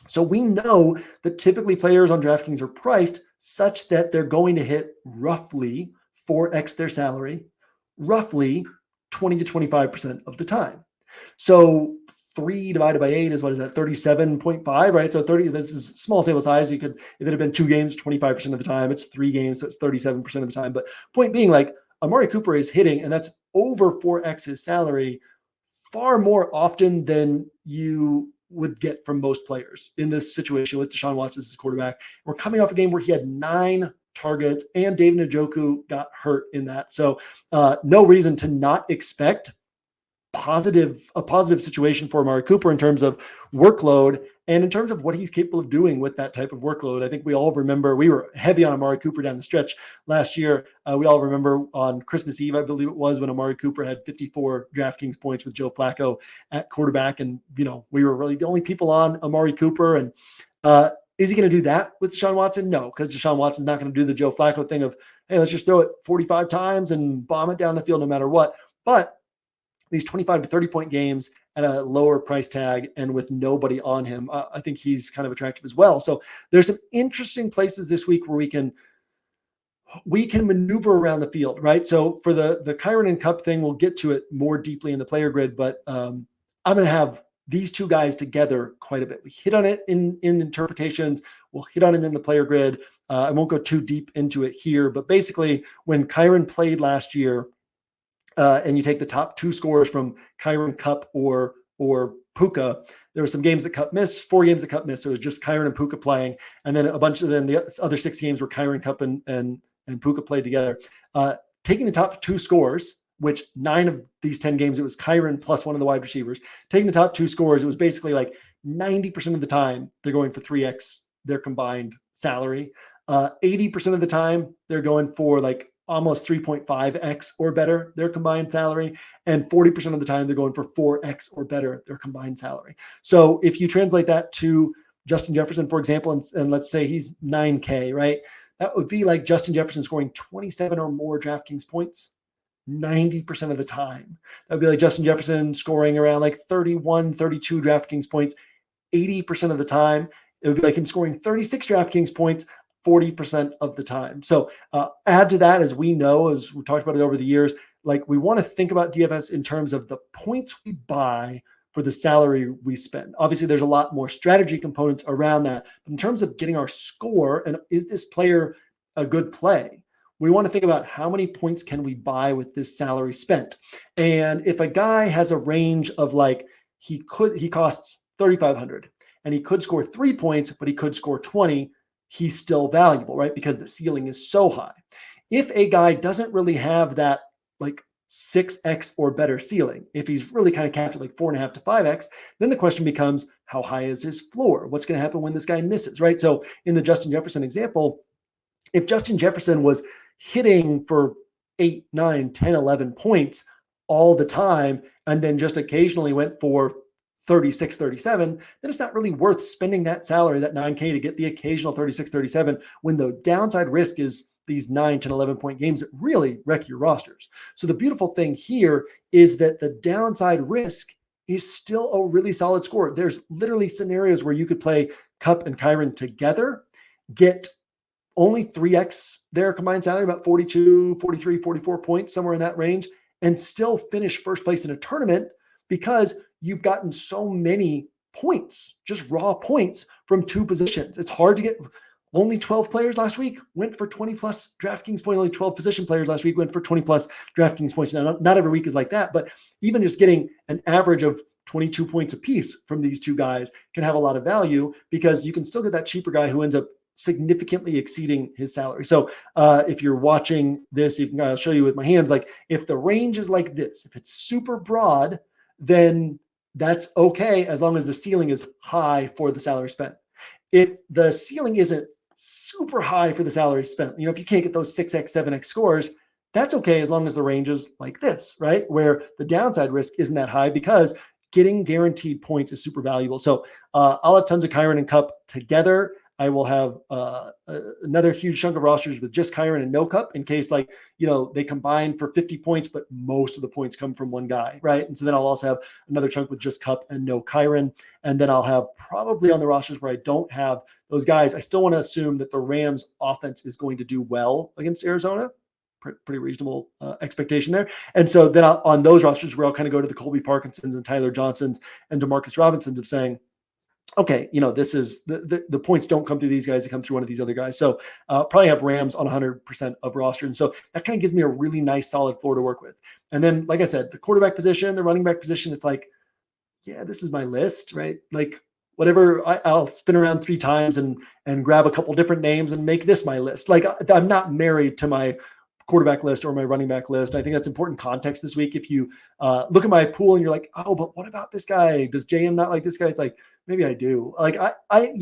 So we know that typically players on DraftKings are priced such that they're going to hit roughly 4x their salary, roughly 20 to 25% of the time. So 3 divided by 8 is, what is that, 37.5, right? So 30, this is small sample size. You could, if it had been 2 games, 25% of the time, it's 3 games, so it's 37% of the time. But point being, like, Amari Cooper is hitting, and that's over 4x his salary far more often than you would get from most players in this situation with Deshaun Watson as his quarterback. We're coming off a game where he had 9 targets and David Njoku got hurt in that. So no reason to not expect a positive situation for Amari Cooper in terms of workload and in terms of what he's capable of doing with that type of workload. I think we all remember we were heavy on Amari Cooper down the stretch last year. We all remember on Christmas Eve, I believe it was, when Amari Cooper had 54 DraftKings points with Joe Flacco at quarterback. And, we were really the only people on Amari Cooper. And is he going to do that with Deshaun Watson? No, because Deshaun Watson's not going to do the Joe Flacco thing of, hey, let's just throw it 45 times and bomb it down the field no matter what. But these 25 to 30 point games at a lower price tag and with nobody on him, I think he's kind of attractive as well. So there's some interesting places this week where we can maneuver around the field, right? So for the Kiren and Cup thing, we'll get to it more deeply in the player grid, but I'm going to have these 2 guys together quite a bit. We hit on it in interpretations. We'll hit on it in the player grid. I won't go too deep into it here, but basically when Kiren played last year, and you take the top 2 scores from Kiren, Cup, or Puka, there were some games that Cup missed, 4 games that Cup missed. So it was just Kiren and Puka playing. And then the other 6 games were Kiren, Cup, and Puka played together. Taking the top 2 scores, which 9 of these 10 games, it was Kiren plus one of the wide receivers. Taking the top 2 scores, it was basically like 90% of the time they're going for 3x their combined salary. 80% of the time they're going for like almost 3.5x or better their combined salary, and 40% of the time they're going for 4x or better their combined salary. So if you translate that to Justin Jefferson, for example, and let's say he's 9K, right? That would be like Justin Jefferson scoring 27 or more DraftKings points 90% of the time. That would be like Justin Jefferson scoring around like 31, 32 DraftKings points 80% of the time. It would be like him scoring 36 DraftKings points 40% of the time. So add to that, as we know, as we talked about it over the years, like we want to think about DFS in terms of the points we buy for the salary we spend. Obviously, there's a lot more strategy components around that. But in terms of getting our score and is this player a good play, we want to think about how many points can we buy with this salary spent. And if a guy has a range of like, he costs 3,500 and he could score 3 points, but he could score 20, he's still valuable, right? Because the ceiling is so high. If a guy doesn't really have that like 6x or better ceiling, if he's really kind of capped at like 4.5 to 5x, then the question becomes, how high is his floor? What's going to happen when this guy misses, right? So in the Justin Jefferson example, if Justin Jefferson was hitting for 8, 9, 10, 11 points all the time, and then just occasionally went for 36, 37, then it's not really worth spending that salary, that 9K, to get the occasional 36, 37, when the downside risk is these 9, 10, 11 point games that really wreck your rosters. So the beautiful thing here is that the downside risk is still a really solid score. There's literally scenarios where you could play Cup and Kiren together, get only 3x their combined salary, about 42, 43, 44 points, somewhere in that range, and still finish first place in a tournament because you've gotten so many points, just raw points from 2 positions. It's hard to get only 12 players last week went for 20 plus DraftKings points. Only 12 position players last week went for 20 plus DraftKings points. Now, not every week is like that, but even just getting an average of 22 points apiece from these two guys can have a lot of value, because you can still get that cheaper guy who ends up significantly exceeding his salary. So if you're watching this, you can I'll show you with my hands, like if the range is like this, if it's super broad, then that's okay, as long as the ceiling is high for the salary spent. If the ceiling isn't super high for the salary spent, if you can't get those 6x, 7x scores, that's okay, as long as the range is like this, right? Where the downside risk isn't that high, because getting guaranteed points is super valuable. So I'll have tons of Kiren and Cup together. I will have another huge chunk of rosters with just Kiren and no Cup, in case they combine for 50 points, but most of the points come from one guy, right? And so then I'll also have another chunk with just Cup and no Kiren. And then I'll have probably on the rosters where I don't have those guys, I still want to assume that the Rams offense is going to do well against Arizona. Pretty reasonable expectation there. And so then on those rosters where I'll kind of go to the Colby Parkinsons and Tyler Johnsons and DeMarcus Robinsons of saying, okay, this is the points don't come through these guys, they come through one of these other guys. So probably have Rams on 100% of roster. And so that kind of gives me a really nice solid floor to work with. And then, like I said, the quarterback position, the running back position, it's like, yeah, this is my list, right? Like whatever, I'll spin around 3 times and grab a couple different names and make this my list. Like I'm not married to my quarterback list or my running back list. I think that's important context this week. If you look at my pool and you're like, oh, but what about this guy? Does JM not like this guy? It's like, maybe I do. Like I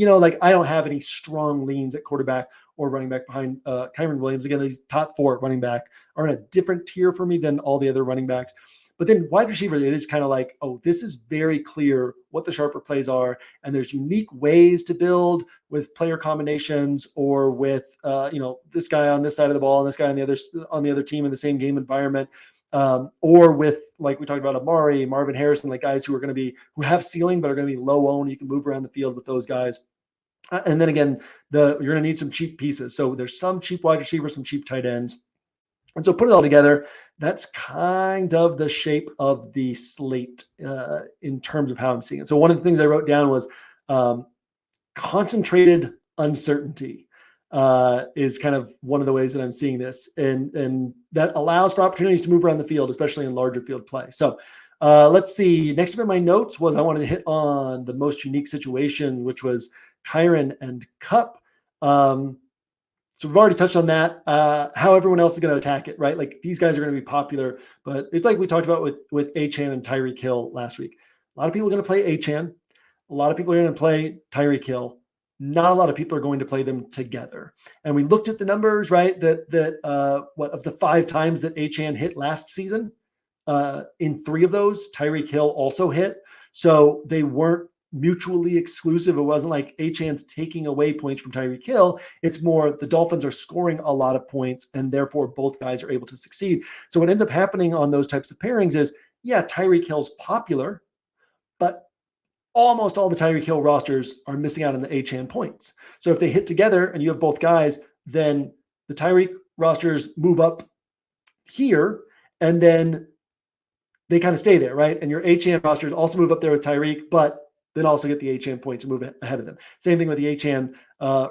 don't have any strong leans at quarterback or running back behind Kyren Williams. Again, these top 4 running back are in a different tier for me than all the other running backs. But then wide receiver, it is kind of like, oh, this is very clear what the sharper plays are. And there's unique ways to build with player combinations, or with, this guy on this side of the ball and this guy on the other team in the same game environment. Or with, like we talked about, Amari, Marvin Harrison, like guys who have ceiling, but are going to be low owned. You can move around the field with those guys. And then again, you're going to need some cheap pieces. So there's some cheap wide receivers, some cheap tight ends. And so put it all together, that's kind of the shape of the slate in terms of how I'm seeing it. So one of the things I wrote down was concentrated uncertainty is kind of one of the ways that I'm seeing this. And that allows for opportunities to move around the field, especially in larger field play. So let's see. Next up in my notes was I wanted to hit on the most unique situation, which was Kiren and Cup. So we've already touched on that, how everyone else is going to attack it, right? Like these guys are going to be popular, but it's like we talked about with Achane and Tyreek Hill last week. A lot of people are going to play Achane. A lot of people are going to play Tyreek Hill. Not a lot of people are going to play them together. And we looked at the numbers, right? That of the 5 times that Achane hit last season, in 3 of those, Tyreek Hill also hit. So they weren't mutually exclusive. It wasn't like Achane's taking away points from Tyreek Hill. It's more the Dolphins are scoring a lot of points, and therefore both guys are able to succeed. So what ends up happening on those types of pairings is, yeah, Tyreek Hill's popular, but almost all the Tyreek Hill rosters are missing out on the Achane points. So if they hit together and you have both guys, then the Tyreek rosters move up here, and then they kind of stay there, right? And your Achane rosters also move up there with Tyreek, but then also get the Achane points and move ahead of them. Same thing with the Achane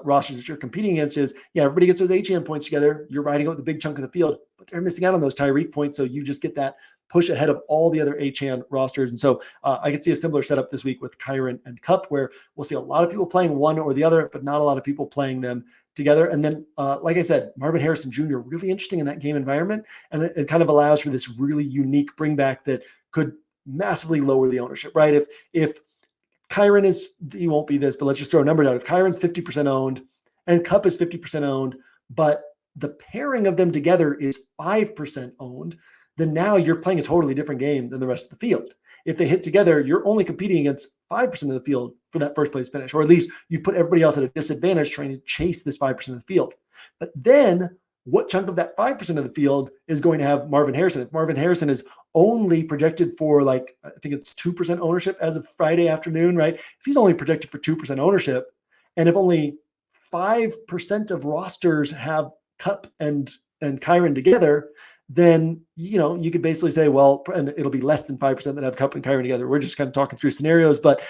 rosters that you're competing against is, yeah, everybody gets those Achane points together. You're riding out the big chunk of the field, but they're missing out on those Tyreek points. So you just get that push ahead of all the other Achane rosters. And so I could see a similar setup this week with Kiren and Cup, where we'll see a lot of people playing one or the other, but not a lot of people playing them together. And then, like I said, Marvin Harrison Jr., really interesting in that game environment. And it kind of allows for this really unique bring back that could massively lower the ownership, right? If Kiren he won't be this, but let's just throw a number down. If Kyren's 50% owned and Cup is 50% owned, but the pairing of them together is 5% owned, then now you're playing a totally different game than the rest of the field. If they hit together, you're only competing against 5% of the field for that first place finish, or at least you put everybody else at a disadvantage trying to chase this 5% of the field. But then what chunk of that 5% of the field is going to have Marvin Harrison? If Marvin Harrison is only projected for, like, I think it's 2% ownership as of Friday afternoon, right? If he's only projected for 2% ownership, and if only 5% of rosters have Cup and Kiren together, then, you could basically say, well, and it'll be less than 5% that have Cup and Kiren together. We're just kind of talking through scenarios. But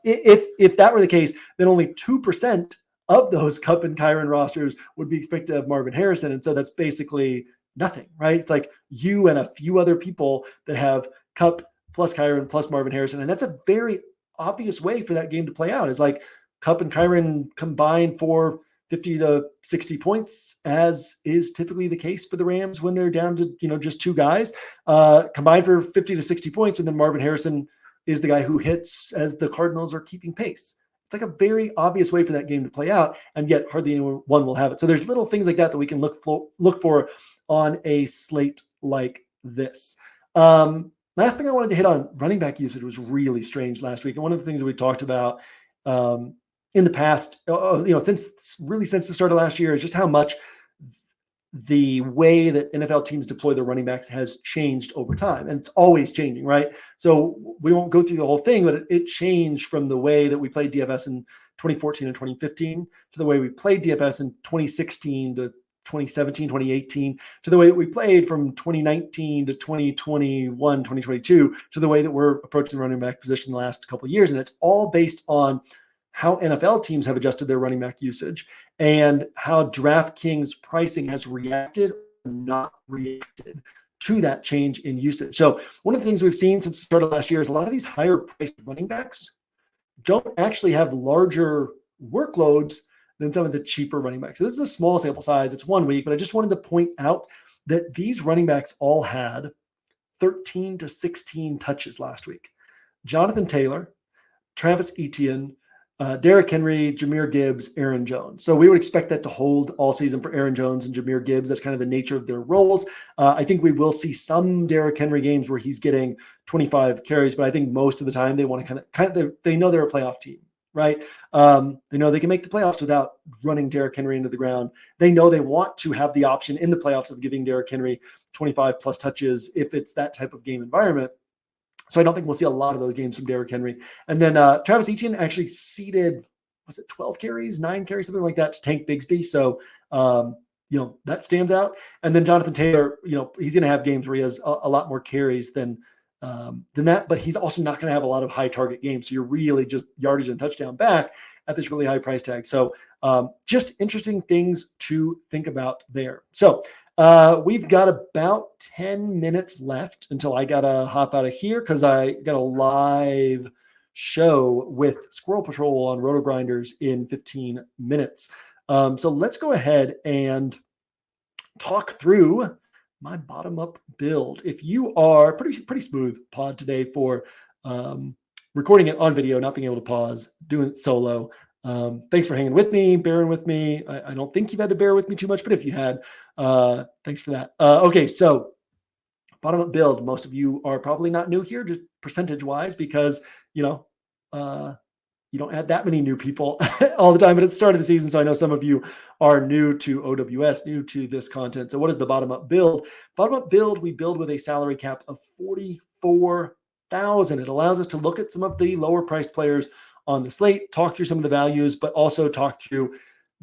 if that were the case, then only 2% of those Cup and Kiren rosters would be expected to have Marvin Harrison. And so that's basically nothing, right? It's like you and a few other people that have Cup plus Kiren plus Marvin Harrison. And that's a very obvious way for that game to play out, is like Cup and Kiren combined for 50 to 60 points, as is typically the case for the Rams when they're down to, just two guys, combined for 50 to 60 points. And then Marvin Harrison is the guy who hits as the Cardinals are keeping pace. It's like a very obvious way for that game to play out, and yet hardly anyone will have it. So there's little things like that we can look for on a slate like this. Last thing I wanted to hit on, running back usage was really strange last week. And one of the things that we talked about in the past, since the start of last year, is just how much the way that NFL teams deploy their running backs has changed over time. And it's always changing, right? So we won't go through the whole thing, but it changed from the way that we played DFS in 2014 and 2015 to the way we played DFS in 2016 to 2017, 2018, to the way that we played from 2019 to 2021, 2022, to the way that we're approaching the running back position the last couple of years. And it's all based on how NFL teams have adjusted their running back usage and how DraftKings pricing has reacted or not reacted to that change in usage. So one of the things we've seen since the start of last year is a lot of these higher priced running backs don't actually have larger workloads than some of the cheaper running backs. So this is a small sample size. It's 1 week, but I just wanted to point out that these running backs all had 13 to 16 touches last week. Jonathan Taylor, Travis Etienne, Derrick Henry, Jahmyr Gibbs, Aaron Jones. So we would expect that to hold all season for Aaron Jones and Jahmyr Gibbs. That's kind of the nature of their roles. I think we will see some Derrick Henry games where he's getting 25 carries, but I think most of the time they want to they know they're a playoff team, right? They know they can make the playoffs without running Derrick Henry into the ground. They know they want to have the option in the playoffs of giving Derrick Henry 25 plus touches if it's that type of game environment. So I don't think we'll see a lot of those games from Derrick Henry. And then Travis Etienne actually seeded, 12 carries, 9 carries, something like that, to Tank Bigsby. So, that stands out. And then Jonathan Taylor, he's going to have games where he has a lot more carries than that, but he's also not going to have a lot of high target games. So you're really just yardage and touchdown back at this really high price tag. So just interesting things to think about there. So we've got about 10 minutes left until I got to hop out of here because I got a live show with Squirrel Patrol on Roto Grinders in 15 minutes. So let's go ahead and talk through my bottom-up build. If you are pretty smooth pod today for recording it on video, not being able to pause, doing it solo. Thanks for hanging with me, bearing with me. I don't think you've had to bear with me too much, but if you had, thanks for that. Okay, so bottom-up build. Most of you are probably not new here, just percentage-wise, because you don't add that many new people all the time, but at the start of the season. So I know some of you are new to OWS, new to this content. So what is the bottom-up build? Bottom-up build, we build with a salary cap of $44,000. It allows us to look at some of the lower-priced players on the slate, talk through some of the values, but also talk through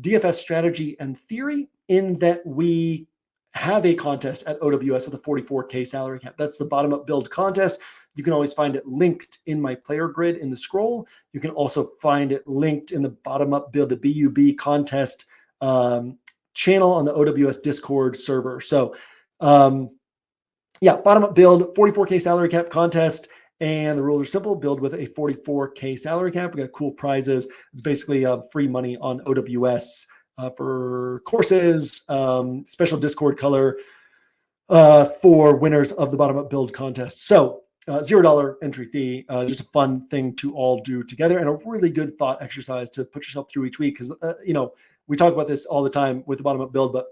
DFS strategy and theory, in that we have a contest at OWS with a 44K salary cap. That's the bottom-up build contest. You can always find it linked in my player grid in the scroll. You can also find it linked in the bottom-up build, the BUB contest channel on the OWS Discord server. So bottom-up build, 44K salary cap contest. And the rules are simple. Build with a 44K salary cap. We got cool prizes. It's basically free money on OWS for courses, special Discord color for winners of the bottom-up build contest. So $0 entry fee, just a fun thing to all do together, and a really good thought exercise to put yourself through each week. Because, we talk about this all the time with the bottom-up build, but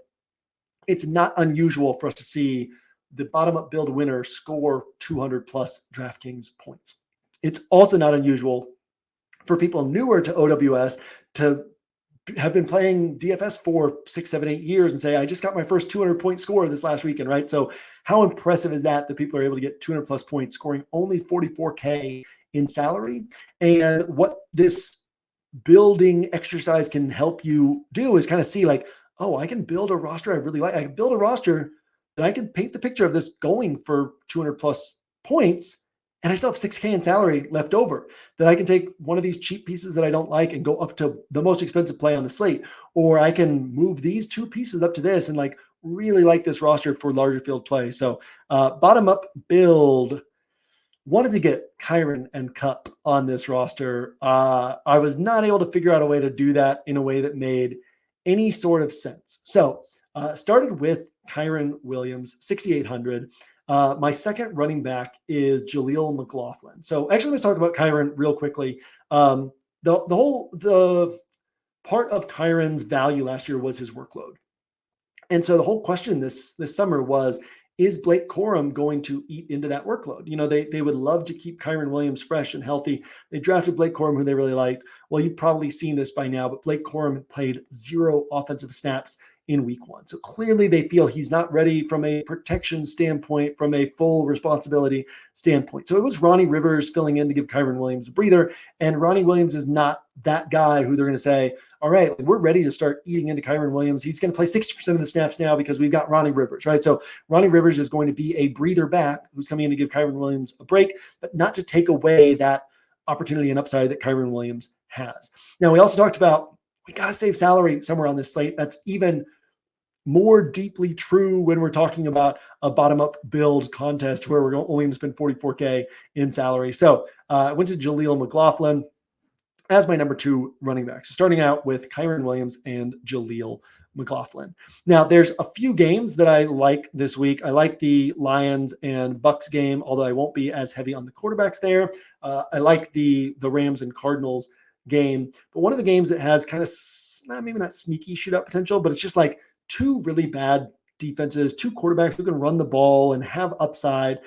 it's not unusual for us to see the bottom-up build winner score 200 plus DraftKings points. It's also not unusual for people newer to OWS to have been playing DFS for 6, 7, 8 years and say, I just got my first 200-point score this last weekend, right? So how impressive is that people are able to get 200 plus points scoring only 44K in salary? And what this building exercise can help you do is kind of see like, oh, I can build a roster I really like. I can build a roster that I can paint the picture of this going for 200 plus points And I still have 6K in salary left over that I can take one of these cheap pieces that I don't like and go up to the most expensive play on the slate. Or I can move these two pieces up to this and like really like this roster for larger field play. So bottom up build. Wanted to get Kiren and Cup on this roster. I was not able to figure out a way to do that in a way that made any sort of sense. So started with Kiren Williams, 6,800. My second running back is Jaleel McLaughlin. So actually, let's talk about Kiren real quickly. The part of Kiren's value last year was his workload. And so the whole question this summer was, is Blake Corum going to eat into that workload? You know, they would love to keep Kiren Williams fresh and healthy. They drafted Blake Corum, who they really liked. Well, you've probably seen this by now, but Blake Corum played 0 offensive snaps in week 1. So clearly they feel he's not ready from a protection standpoint, from a full responsibility standpoint. So it was Ronnie Rivers filling in to give Kiren Williams a breather. And Ronnie Williams is not that guy who they're going to say, all right, we're ready to start eating into Kiren Williams. He's going to play 60% of the snaps now because we've got Ronnie Rivers, right? So Ronnie Rivers is going to be a breather back who's coming in to give Kiren Williams a break, but not to take away that opportunity and upside that Kiren Williams has. Now, we also talked about we got to save salary somewhere on this slate. That's even more deeply true when we're talking about a bottom-up build contest where we're only going to spend 44K in salary. So I went to Jaleel McLaughlin as my number 2 running back. So starting out with Kiren Williams and Jaleel McLaughlin. Now, there's a few games that I like this week. I like the Lions and Bucks game, although I won't be as heavy on the quarterbacks there. I like the Rams and Cardinals game. But one of the games that has kind of, maybe not sneaky shootout potential, but it's just like 2 really bad defenses, 2 quarterbacks who can run the ball and have upside.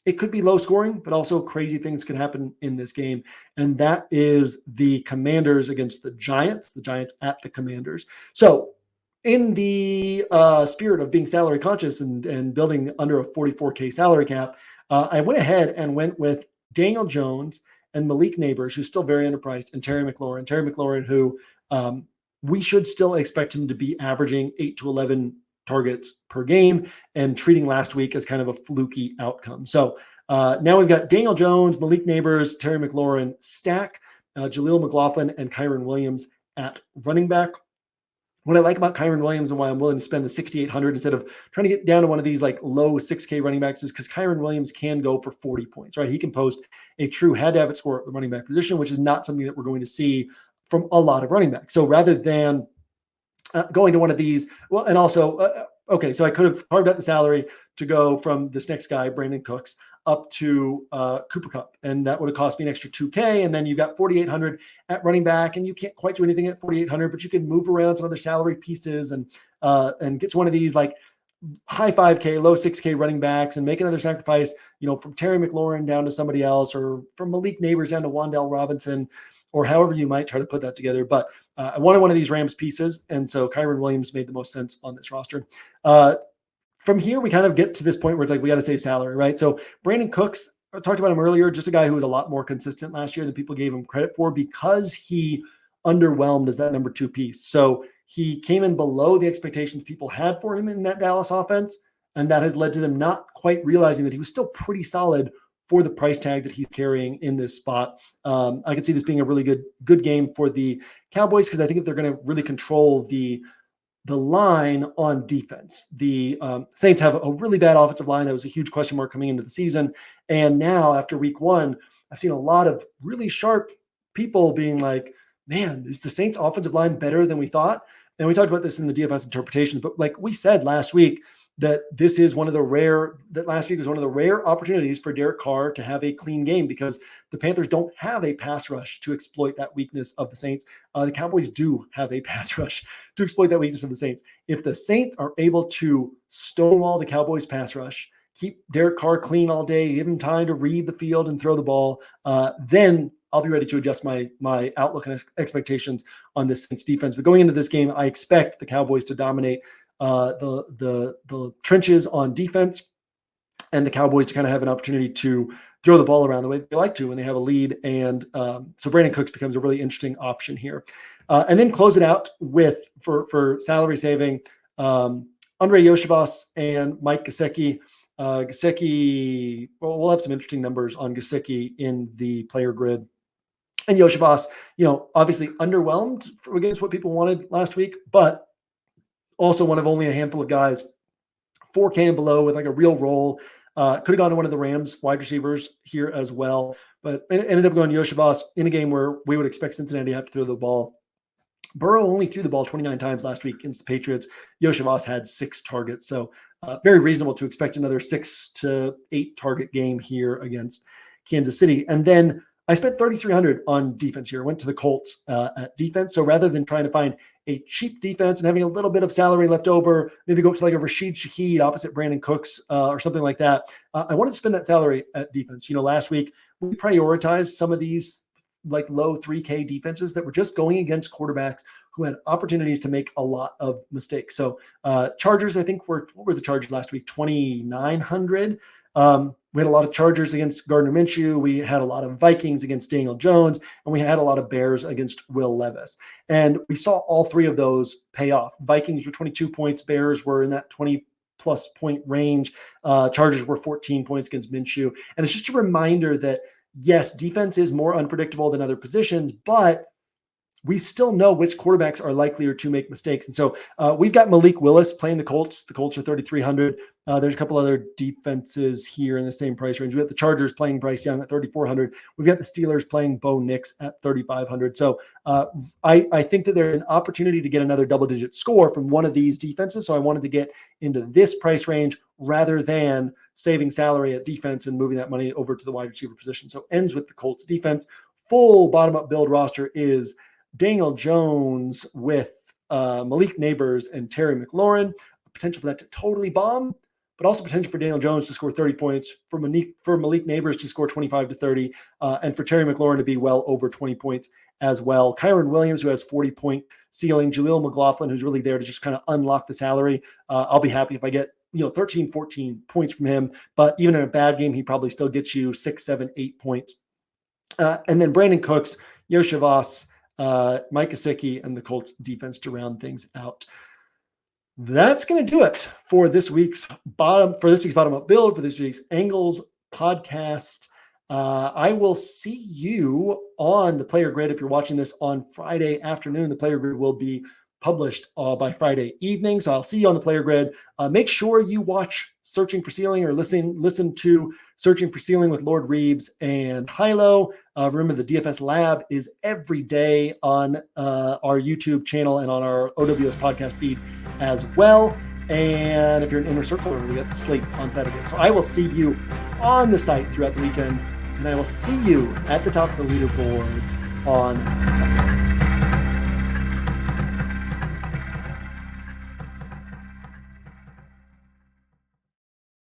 It could be low scoring, but also crazy things can happen in this game. And that is the Commanders against the Giants at the Commanders. So in the spirit of being salary conscious and building under a 44K salary cap, I went ahead and went with Daniel Jones and Malik Neighbors, who's still very underpriced, and Terry McLaurin. Terry McLaurin, who we should still expect him to be averaging 8 to 11 targets per game and treating last week as kind of a fluky outcome. So now we've got Daniel Jones, Malik Neighbors, Terry McLaurin stack, Jaleel McLaughlin, and Kiren Williams at running back. What I like about Kiren Williams and why I'm willing to spend the 6,800 instead of trying to get down to one of these like low 6K running backs is because Kiren Williams can go for 40 points, right? He can post a true had-to-have-it score at the running back position, which is not something that we're going to see from a lot of running backs. So rather than going to one of these, well, and also, okay, so I could have carved out the salary to go from this next guy, Brandon Cooks, up to Cooper Kupp, and that would have cost me an extra 2K, and then you got 4,800 at running back, and you can't quite do anything at 4,800, but you can move around some other salary pieces and get to one of these like high 5K, low 6K running backs and make another sacrifice, you know, from Terry McLaurin down to somebody else, or from Malik Neighbors down to Wan'Dale Robinson, or however you might try to put that together. But I wanted one of these Rams pieces, and so Kiren Williams made the most sense on this roster. From here, we kind of get to this point where it's like we got to save salary, right? So Brandon Cooks, I talked about him earlier, just a guy who was a lot more consistent last year than people gave him credit for because he underwhelmed as that number 2 piece. So he came in below the expectations people had for him in that Dallas offense, and that has led to them not quite realizing that he was still pretty solid for the price tag that he's carrying in this spot. I can see this being a really good game for the Cowboys because I think that they're going to really control the line on defense. The Saints have a really bad offensive line. That was a huge question mark coming into the season. And now after week 1, I've seen a lot of really sharp people being like, man, is the Saints offensive line better than we thought? And we talked about this in the DFS interpretations, but like we said last week, that last week was one of the rare opportunities for Derek Carr to have a clean game because the Panthers don't have a pass rush to exploit that weakness of the Saints. The Cowboys do have a pass rush to exploit that weakness of the Saints. If the Saints are able to stonewall the Cowboys pass rush, keep Derek Carr clean all day, give him time to read the field and throw the ball, then I'll be ready to adjust my outlook and expectations on this Saints defense. But going into this game, I expect the Cowboys to dominate the trenches on defense, and the Cowboys to kind of have an opportunity to throw the ball around the way they like to when they have a lead. And so Brandon Cooks becomes a really interesting option here. And then close it out with, for salary saving, Andre Yoshibas and Mike Gesicki. Gesicki, well, we'll have some interesting numbers on Gesicki in the player grid. And Yoshibas, obviously underwhelmed against what people wanted last week, but also one of only a handful of guys 4K and below with like a real role. Could have gone to one of the Rams wide receivers here as well, but ended up going Yoshibas in a game where we would expect Cincinnati to have to throw the ball. Burrow only threw the ball 29 times last week against the Patriots. Yoshibas had 6 targets. So very reasonable to expect another 6 to 8 target game here against Kansas City. And then I spent $3,300 on defense here. I went to the Colts at defense. So rather than trying to find a cheap defense and having a little bit of salary left over, maybe go up to like a Rashid Shaheed opposite Brandon Cooks or something like that, I wanted to spend that salary at defense. Last week we prioritized some of these like low 3K defenses that were just going against quarterbacks who had opportunities to make a lot of mistakes. So Chargers, I think what were the Chargers last week? 2,900. We had a lot of Chargers against Gardner Minshew. We had a lot of Vikings against Daniel Jones, and we had a lot of Bears against Will Levis. And we saw all 3 of those pay off. Vikings were 22 points. Bears were in that 20-plus point range. Chargers were 14 points against Minshew. And it's just a reminder that, yes, defense is more unpredictable than other positions, but we still know which quarterbacks are likelier to make mistakes. And so we've got Malik Willis playing the Colts. The Colts are 3,300. There's a couple other defenses here in the same price range. We got the Chargers playing Bryce Young at 3,400. We've got the Steelers playing Bo Nix at 3,500. So I think that there's an opportunity to get another double-digit score from one of these defenses. So I wanted to get into this price range rather than saving salary at defense and moving that money over to the wide receiver position. So ends with the Colts defense. Full bottom-up build roster is Daniel Jones with Malik Neighbors and Terry McLaurin. Potential for that to totally bomb, but also potential for Daniel Jones to score 30 points, for Malik Neighbors to score 25 to 30, and for Terry McLaurin to be well over 20 points as well. Kyron Williams, who has 40-point ceiling. Jaleel McLaughlin, who's really there to just kind of unlock the salary. I'll be happy if I get 13, 14 points from him, but even in a bad game, he probably still gets you 6, 7, 8 points. And then Brandon Cooks, Yoshivas, Mike Gesicki, and the Colts defense to round things out. That's going to do it for this week's bottom up build, for this week's Angles podcast. I will see you on the player grid. If you're watching this on Friday afternoon, the player grid will be published by Friday evening. So I'll see you on the player grid. Make sure you watch Searching for Ceiling or listen to Searching for Ceiling with Lord Reeves and Hilo. Remember, the DFS Lab is every day on our YouTube channel and on our OWS podcast feed as well. And if you're an Inner Circle, we got the Slate on Saturday. So I will see you on the site throughout the weekend, and I will see you at the top of the leaderboards on Sunday.